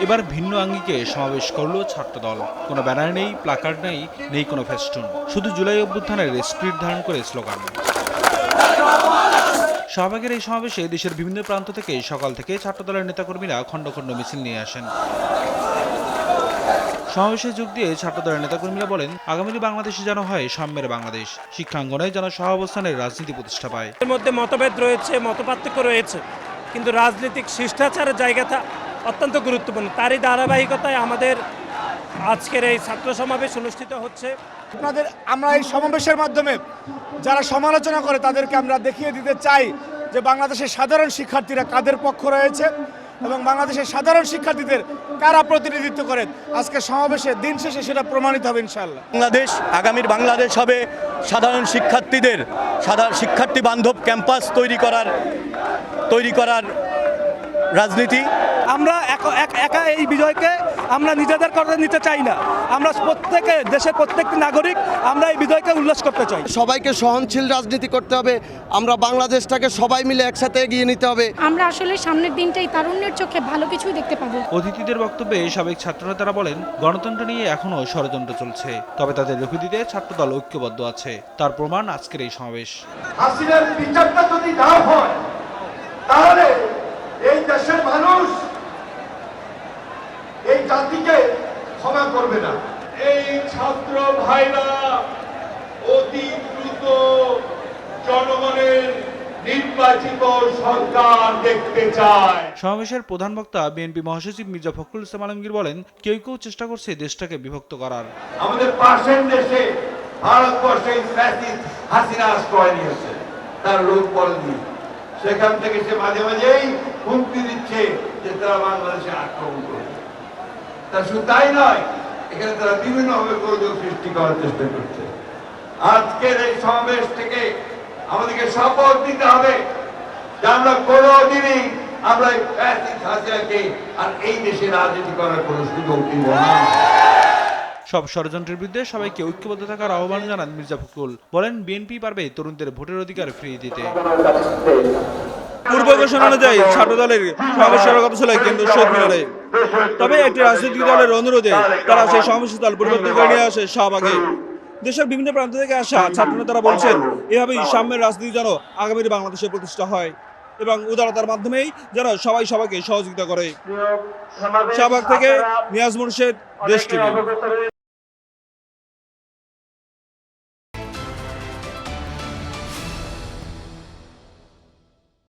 এবার ভিন্ন আঙ্গিকে সমাবেশ করলো ছাত্রদল। কোনো ব্যানার নেই, প্লাকার্ড নেই, নেই কোনো ফেস্টুন, শুধু জুলাই অভ্যুত্থানের স্পিরিট ধারণ করে স্লোগান। শাহবাগের এই সমাবেশে দেশের বিভিন্ন প্রান্ত থেকে সকাল থেকে ছাত্রদলের নেতাকর্মীরা খণ্ড খণ্ড মিছিল নিয়ে আসেন। সমাবেশে যোগ দিয়ে ছাত্রদলের নেতাকর্মীরা বলেন, আগামী বাংলাদেশে যেন হয় সাম্যের বাংলাদেশ, শিক্ষাঙ্গনে যেন সহাবস্থানের রাজনীতি প্রতিষ্ঠা পায়। এর মধ্যে মতভেদ রয়েছে, মতপার্থক্য রয়েছে, কিন্তু রাজনৈতিক শিষ্টাচারের জায়গাটা অত্যন্ত গুরুত্বপূর্ণ। তারই ধারাবাহিকতায় আমাদের আজকের এই ছাত্র সমাবেশ অনুষ্ঠিত হচ্ছে। আমরা এই সমাবেশের মাধ্যমে যারা সমালোচনা করে তাদেরকে আমরা দেখিয়ে দিতে চাই যে বাংলাদেশের সাধারণ শিক্ষার্থীরা কাদের পক্ষ রয়েছে এবং বাংলাদেশের সাধারণ শিক্ষার্থীদের কারা প্রতিনিধিত্ব করে। আজকে সমাবেশে দিন শেষে সেটা প্রমাণিত হবে ইনশাআল্লাহ। বাংলাদেশ আগামীর বাংলাদেশ হবে সাধারণ শিক্ষার্থী বান্ধব ক্যাম্পাস তৈরি করার রাজনীতি। আমরা একা এই বিজয়কে আমরা নিজেদের করে নিতে চাই না। আমরা দেশের প্রত্যেকটি নাগরিক আমরা এই বিজয়কে উল্লাস করতে চাই। সবাইকে সহনশীল রাজনীতি করতে হবে, আমরা বাংলাদেশটাকে সবাই মিলে একসাথে এগিয়ে নিতে হবে। আমরা আসলে সামনের দিনটাই তারুণ্যের চোখে ভালো কিছুই দেখতে পাবো। অতিথিদের বক্তব্যে সাবেক ছাত্রনেতারা বলেন, গণতন্ত্র নিয়ে এখনো ষড়যন্ত্র চলছে, তবে তাদের রুখে দিতে ছাত্রদল ঐক্যবদ্ধ আছে। তার প্রমাণ আজকের এই সমাবেশ। হাসিনার বিচারটা যদি না হয় তাহলে এই দেশের মানুষ এই জাতিকে ক্ষমা করবে না। এই ছাত্র ভাইরা অতি দ্রুত জনগণের নির্বাচিত সরকার দেখতে চায়। সমাবেশের প্রধান বক্তা বিএনপি মহাসচিব মির্জা ফখরুল ইসলাম আলমগীর বলেন, কেউ কেউ চেষ্টা করছে দেশটাকে বিভক্ত করার। আমাদের পাশের দেশে ভারতবর্ষে হাসিনা আশ্রয় নিয়েছে, তার রোগ পড়েনি। সেখান থেকে সে মাঝে মাঝেই হুমকি দিচ্ছে যে তারা বাংলাদেশে আক্রমণ করবে। তা শুধু তাই নয়, এখানে তারা বিভিন্নভাবে গোলযোগ সৃষ্টি করার চেষ্টা করছে। আজকের এই সমাবেশ থেকে আমাদেরকে শপথ দিতে হবে যে আমরা কোনোদিনই আমরা হাসিনাকে আর এই দেশে রাজনীতি করার কোনো সুযোগ দিব না। সব ষড়যন্ত্রের বিরুদ্ধে সবাইকে ঐক্যবদ্ধ থাকার আহ্বান জানান মির্জা ফখরুল। বলেন, বিএনপি পারবে তরুণদের ভোটের অধিকার ফিরিয়ে দিতে। পূর্ব ঘোষণা অনুযায়ী ছাত্রদলের সমাবেশের কথা ছিল কেন্দ্র শহীদ মিনারে, তবে একটি রাজনৈতিক দলের অনুরোধে তারা সেই সমাবেশস্থল পরিবর্তন করে নিয়ে আসে শাহবাগে। দেশের বিভিন্ন প্রান্ত থেকে আসা ছাত্রনেতারা বলছেন, এভাবেই সাম্যের রাজনীতি যেন আগামীর বাংলাদেশে প্রতিষ্ঠা হয় এবং উদারতার মাধ্যমেই যেন সবাই সবাইকে সহযোগিতা করে। শাহবাগ থেকে নিয়াজ মুর্শেদ, দেশ টিভি।